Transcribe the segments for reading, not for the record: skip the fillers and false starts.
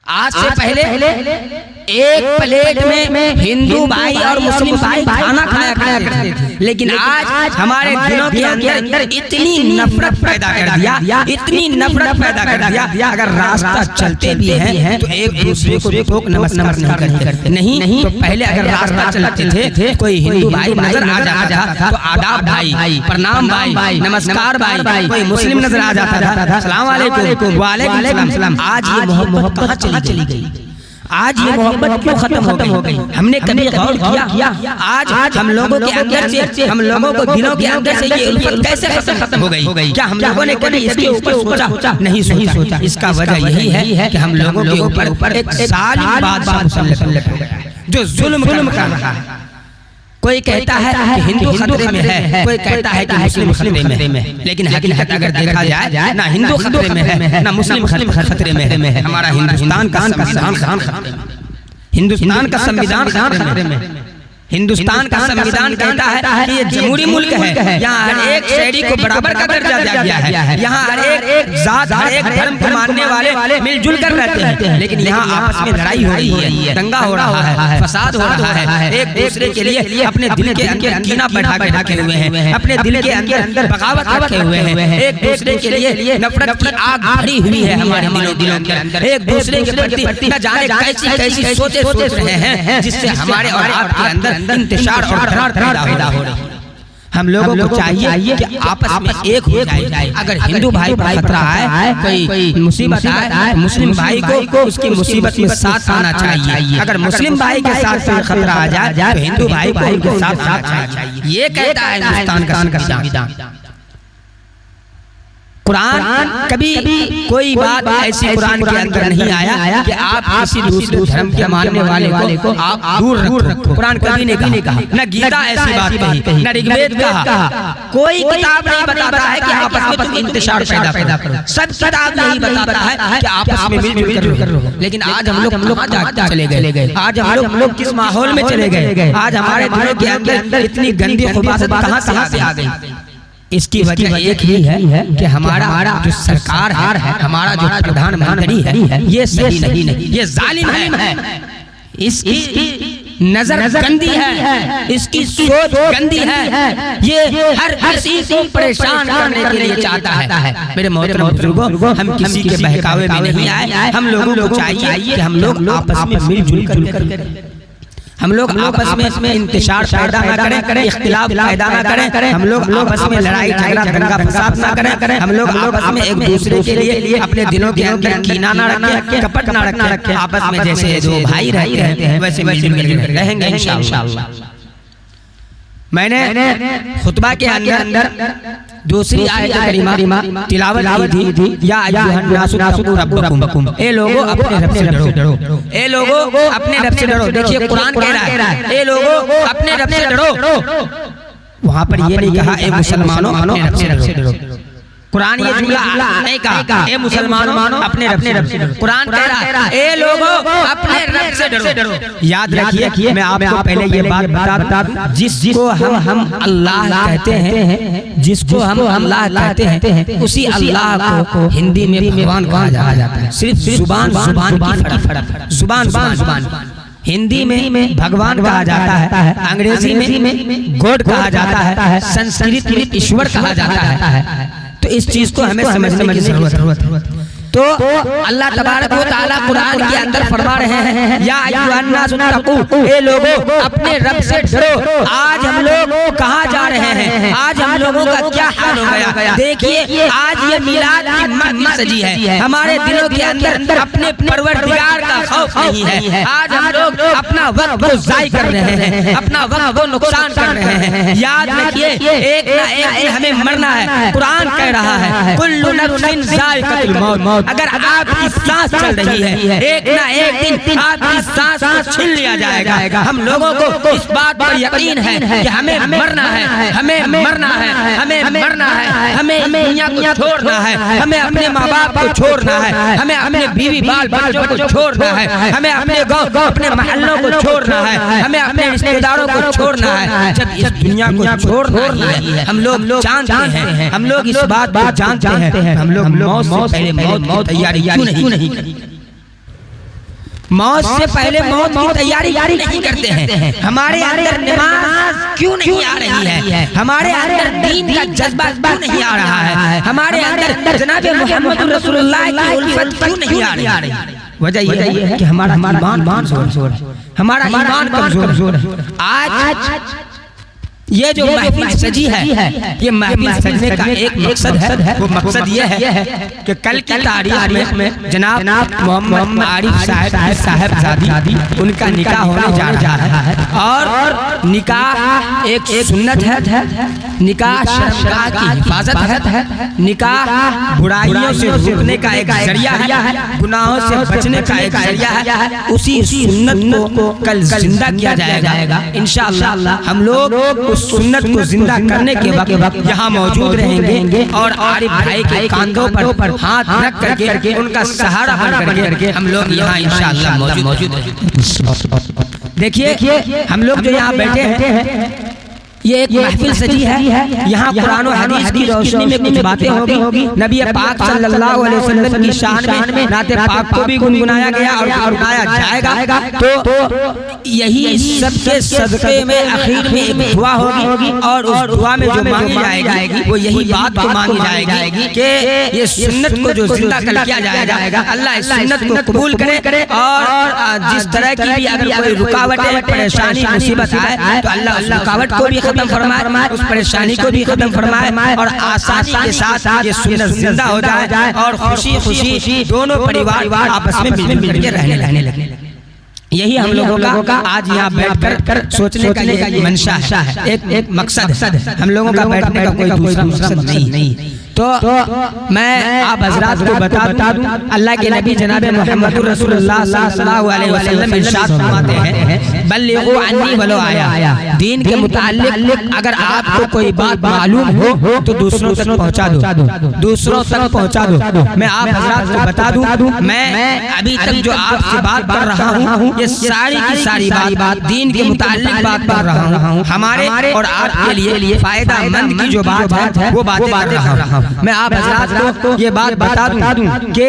आज से पहले एक प्लेट में हिंदू भाई और मुस्लिम भाई खाना खाया करते थे, लेकिन आज हमारे दिलों के अंदर इतनी नफरत पैदा कर दिया, इतनी नफरत पैदा कर दिया। अगर रास्ता चलते भी हैं तो एक दूसरे को ठोक नमस्कार नहीं करते। नहीं तो पहले अगर रास्ता चलते थे कोई हिंदू भाई नजर आ जाता था तो आदाब भाई, प्रणाम भाई, नमस्कार भाई। कोई मुस्लिम नजर आ जाता था सलाम अलैकुम, वालेकुम सलाम। आज ये मोहब्बत कहाँ चली गई? आज ये मोहब्बत क्यों खत्म हो गई? हमने कभी गौर किया? आज हम लोगों के अंदर से, हम लोगों को दिलों के अंदर से ये उल्फत कैसे खत्म हो गई? क्या हम लोगों ने कभी इसके ऊपर सोचा? नहीं सोचा। इसका वजह यही है कि हम लोगों के ऊपर एक जालिम बादशाह मुसल्लत हो गया है जो जुल्म कर रहा है। कोई कहता है कि हिंदू खतरे में है, कोई कहता है कि मुस्लिम खतरे में है, लेकिन हकीकत अगर देखा जाए ना हिंदू खतरे में है ना मुस्लिम खतरे में है। हमारा हिंदुस्तान का संविधान खतरे में है। हिंदुस्तान का संविधान कहता है कि ये जमहूरी मुल्क है, यहाँ हर एक शहरी को बराबर का दर्जा दिया गया है, यहाँ हर एक जात, हर एक धर्म को मानने वाले मिलजुल कर रहते हैं। लेकिन यहाँ आपस में लड़ाई हो रही है, दंगा हो रहा है, फसाद हो रहा है, एक दूसरे के लिए अपने दिल के अंदर कीना बैठा के रखे हुए हैं, अपने दिल के अंदर बगावत रखे हुए हैं, एक दूसरे के लिए नफरत की आग भरी हुई है हमारे दिलों के अंदर। एक दूसरे के प्रति न जाने कैसी सोच रहे हैं जिससे हमारे और आपके अंदर इंतशार और दरार पैदा हो रही है। हम लोगों को चाहिए कि आपस में एक हो जाए। अगर हिंदू भाई पर खतरा है, कोई मुसीबत है, मुस्लिम भाई को उसकी मुसीबत में साथ आना चाहिए। अगर मुस्लिम भाई के साथ खतरा आ जाए तो हिंदू भाई को उनके साथ आना चाहिए। ये कहता है हिंदुस्तान का संविधान। कुरान कभी कोई बात ऐसी कुरान के अंदर नहीं आया कि आप किसी दूसरे धर्म के मानने वाले को आप दूर रखो। कुरान कभी नहीं कहा, न गीता ऐसी बात कही, न ऋग्वेद कहा। कोई किताब नहीं बताता है कि आपस में तुम इंतशार पैदा करो। सब किताब नहीं बताता है कि आपस में मिलजुल कर रहो। लेकिन आज हम लोग कहाँ चले गए? आज हम लोग किस माहौल में चले गए? आज हमारे दिलों के अंदर इतनी गंदी खुबासत कहाँ से आ गई? इसकी वजह एक ही है कि हमारा जो सरकार है, हमारा जो प्रधानमंत्री है, ये सही नहीं, ये जालिम है। इसकी नजर गंदी है, इसकी सोच गंदी है, ये हर किसी को परेशान करने के लिए चाहता है। मेरे मोहतरम बुजुर्गों, हम किसी के बहकावे में नहीं आए। हम लोगों को चाहिए कि हम लोग आपस में मिलजुल कर हम लोग आपस में इंतशार पैदा ना करें, इख्तिलाफ पैदा ना करें। हम लोग आपस में लड़ाई झगड़ा दंगा फसाद ना करें। हम लोग आपस में एक दूसरे के लिए अपने दिलों के अंदर कीना ना रखें, कपट ना रखें। आपस में जैसे दो भाई रहते हैं वैसे मिलजुल कर रहेंगे इंशाअल्लाह। मैंने खुतबा के अंदर दूसरी आयत करीमा तिलावत की थी, या अय्युहन्नासु तक़ू रब्बकुम, ए लोगों अपने रब से डरो, ए लोगों अपने रब से डरो। देखिए कुरान कह रहा है ए लोगों अपने रब से डरो। वहाँ पर ये नहीं कहा ए मुसलमानों अपने रब से डरो। कुरान ये जुमला नहीं कहा ए मुसलमानों अपने रब से डरो। कुरान कह रहा है ए लोगों अपने रब से डरो। याद रखिए, मैं आपको पहले ये बात बता, जिसको हम अल्लाह कहते हैं, जिसको हम अल्लाह कहते हैं, उसी अल्लाह को हिंदी में भगवान कहा जाता है। सिर्फ जुबान की फर्क। हिंदी में भगवान कहा जाता है, अंग्रेजी में गॉड कहा जाता है, संस्कृत में ईश्वर कहा जाता है। तो इस चीज को हमें समझने की जरूरत है। तो अल्लाह तबारक व तआला कुरान के अंदर फरमा रहे हैं या अय्युहन्नासु तक़ू, ए लोगों अपने रब से डरो। आज हम लोग कहाँ जा रहे हैं? आज हम लोगों का क्या हाल हो गया? देखिए आज ये मिलाद की महफिल सजी है, हमारे दिलों के अंदर अपने परवरदिगार का खौफ नहीं है। आज हम लोग अपना वक्त को ज़ाय कर रहे हैं, अपना वक्त को नुकसान कर रहे हैं। याद रखिए एक ना एक दिन हमें मरना है। कुरान कह रहा है कुल्लु नफ्सिन ज़ाइक़तुल मौत। अगर आपकी सांस चल रही है, एक ना एक दिन आपकी सांस को छीन लिया जाएगा। हम लोगों को इस बात पर यकीन है कि हमें मरना है, हमें मरना है, हमें मरना है, हमें दुनिया को छोड़ना है, हमें अपने माँ बाप को छोड़ना है, हमें अपने बीवी बाल बच्चों को छोड़ना है, हमें अपने गाँव अपने मोहल्लों को छोड़ना है, हमें अपने रिश्तेदारों को छोड़ना है। जब इस दुनिया को छोड़ना है, हम लोग जानते हैं, हम लोग इस बात को जानते हैं, हम लोग मौत से पहले मौत तैयारी क्यों नहीं करी? मौत से पहले मौत की तैयारी नहीं करते हैं? हमारे अंदर नमाज क्यों नहीं आ रही है? हमारे अंदर दीन का जज्बा क्यों नहीं आ रहा है? हमारे अंदर जनाब मोहम्मद रसूलुल्लाह की उल्फत क्यों नहीं आ रही? वजह यह है कि हमारा ईमान कमजोर है, हमारा ईमान कमजोर है। आज ये जो महफिल सजी है, ये महफिल सजने का एक मकसद है। वो मकसद ये है कि कल की तारीख में जनाब मोहम्मद आरिफ साहबजादी उनका निकाह होने जा रहा है। और निकाह एक सुन्नत है, निकाह शर्मगाह की हिफाजत है, निकाह बुराइयों से रोकने का एक जरिया है, गुनाहों से बचने का एक जरिया है। उसी सुन्नत को कल जिंदा किया जाएगा इंशाअल्लाह। हम लोग सुन्नत को जिंदा करने के वक्त यहाँ मौजूद रहेंगे और आरिफ भाई के कांधों पर हाथ रख करके उनका सहारा बन करके हम लोग यहाँ इंशाअल्लाह मौजूद रहेंगे। देखिए हम लोग जो यहाँ बैठे हैं, ये एक महफिल सजी है। यहाँ कुरान और हदीस की रोशनी में कुछ बातें होगी। नबी पाक सल्लल्लाहु अलैहि वसल्लम की शान में नाते पाक को भी गुनगुनाया गया और गुनगुनाया जाएगा। तो यही सबके सदक़े में आखिर में एक दुआ होगी और उस दुआ में जो मांगी जाएगी वो यही बात तो मांगी जाएगी कि ये सुन्नत को जो जिंदा कर किया जाएगा, अल्लाह इस सुन्नत को कबूल करे। और जिस तरह की भी अगर कोई रुकावट है, परेशानी, मुसीबत आए तो अल्लाह उस रुकावट को भी खत्म फरमाए, उस परेशानी को भी खत्म फरमाए और आसानी के साथ ये सुन्नत जिंदा हो जाए और खुशी खुशी दोनों परिवार आपस में मिलजुल करके रहने लगे। यही हम लोगों का आज यहाँ बैठकर सोचने का ये मंशा है, एक मकसद है। हम लोगों का बैठने का कोई दूसरा मकसद नहीं। तो मैं आप हजरात को बता दूं, अल्लाह के नबी जनाब मोहम्मद रसूलुल्लाह सल्लल्लाहु अलैहि वसल्लम इरशाद फरमाते हैं, बल्लिगु अन्नी वलो आया। दीन के मुताल्लिक अगर आपको कोई बात मालूम हो तो दूसरों तक पहुंचा दो, दूसरों तक पहुंचा दो। मैं आप हजरात को बता दूं, मैं अभी तक जो आपसे बात कर रहा हूँ, ये सारी की सारी बात दीन के मुताल्लिक बात कर रहा हूँ। हमारे और आपके लिए फायदा मंद की जो बात है वो बातें कर रहा हूँ। मैं आप हजरात को ये बात बता दूं कि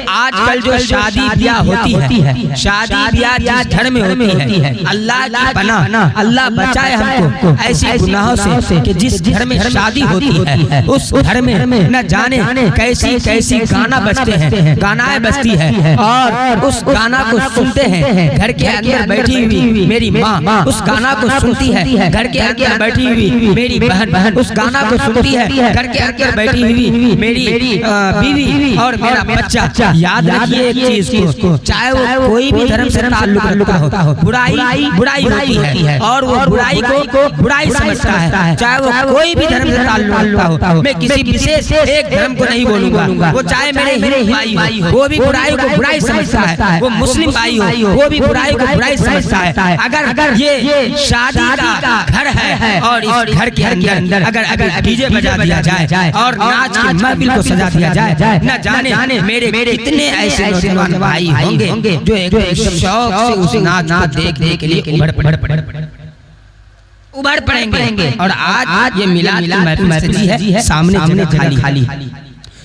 आजकल जो शादी ब्याह होती है, शादी ब्याह जिस घर में होती है, अल्लाह की पनाह, अल्लाह बचाए हमको ऐसी गुनाहों से कि जिस घर में शादी होती है उस घर में न जाने कैसी कैसी गाना बजते हैं, गानाएं बजती है और उस गाना को सुनते हैं। घर के अंदर बैठी हुई मेरी माँ उस गाना को सुनती है, घर के अंदर बैठी हुई मेरी बहन उस गाना को सुनती है, घर के अंदर बैठी हुई मेरी बीवी और मेरा बच्चा। याद रखिए एक चीज को, चाहे वो कोई भी धर्म से ताल्लुक रखता हो, बुराई होती है और वो बुराई को बुराई समझता है, चाहे वो कोई भी धर्म से ताल्लुक रखता हो। मैं किसी विशेष एक धर्म को नहीं बोलूंगा, वो चाहे मेरे हिंदू भाई हो, वो भी बुराई को बुराई समझता है, वो मुस्लिम भाई हो, वो भी बुराई को बुराई समझता है। अगर ये शादी का घर है और इस घर के अंदर अगर डीजे बजा दिया जाए और नाच के महफिल को सजा दिया जाए, न जाने मेरे कितने ऐसे नौजवान भाई होंगे जो एक शौक से उस नाच को देखने के लिए उभर पड़ेंगे। और आज ये मिलाद की महफिल सजी है, सामने खाली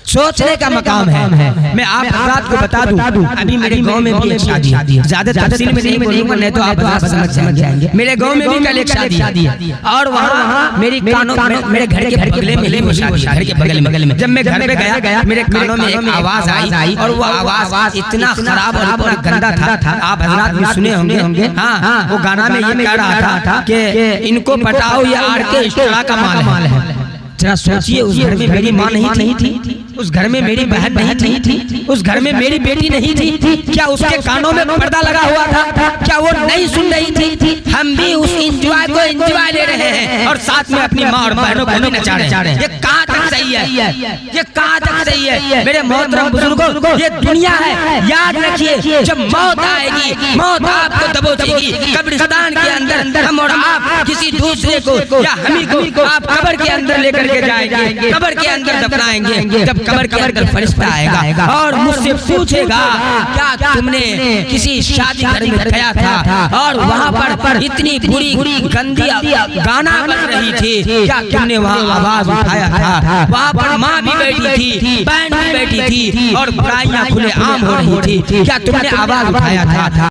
सोचने का मकाम है। मैं आप हजरात को बता दूं, अभी मेरे गांव में भी एक शादी है, ज्यादा तफसील में नहीं बोलूंगा नहीं तो आप समझ जाएंगे। मेरे गांव में भी कल एक शादी है और वहाँ मेरी कानों में, मेरे घर के बगल में ही शादी, घर के बगल में। जब मैं घर पे गया मेरे कानों में एक आवाज आई और वो आवाज इतना खराब और इतना गंदा था, आप हजरात भी सुने होंगे। हाँ, वो गाना में ये कह रहा था कि इनको पटाओ ये आर्केस्ट्रा का माल है। जरा सोचिए, उस घर में मेरी माँ नहीं थी, उस घर में मेरी बहन नहीं थी, उस घर में मेरी बेटी नहीं थी। क्या उसके कानों में पर्दा लगा हुआ था? क्या वो नहीं सुन रही थी? हम भी उस एंजॉय को एंजॉय ले रहे हैं और साथ में अपनी माँ और बहनों को भी नचा रहे हैं। ये कहाँ तक सही है? ये कहाँ तक सही है? मेरे मोहतरम बुजुर्गों, ये दुनिया है, याद रखिए जब मौत आएगी, मौत आपको दबोचेगी। कब्रिस्तान के अंदर हम और आप किसी दूसरे को या हमी को आप कब्र के अंदर लेकर लेके जाएंगे, कब्र के अंदर दफनाएंगे। जब कब्र के अंदर फरिश्ता आएगा और मुझसे पूछेगा क्या तुमने किसी शादी घर में गया था और वहाँ पर इतनी बुरी गंदी गाना बज रही थी, क्या तुमने वहाँ आवाज उठाया था? वहाँ पर माँ भी बैठी थी, बहन भी बैठी थी और बुराइयां खुले आम हो रही थी, क्या तुमने आवाज उठाया था?